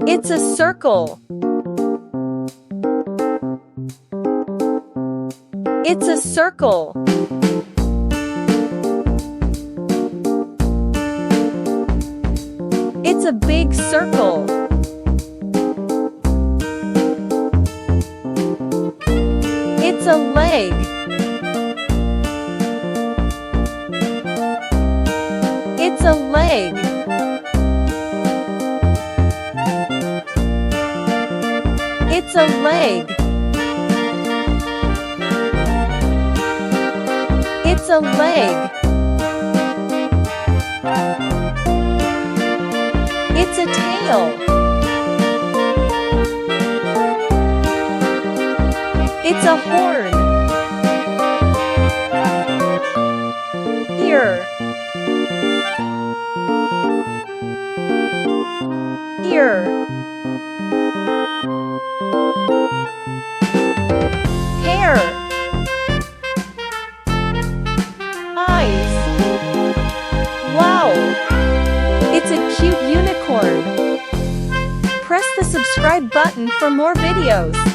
It's a circle. It's a circle. It's a big circle. It's a leg. It's a leg. It's a leg. It's a leg. It's a tail. It's a horn. Ear. Ear. Hair. Eyes. Wow! It's a cute unicorn. Press the subscribe button for more videos.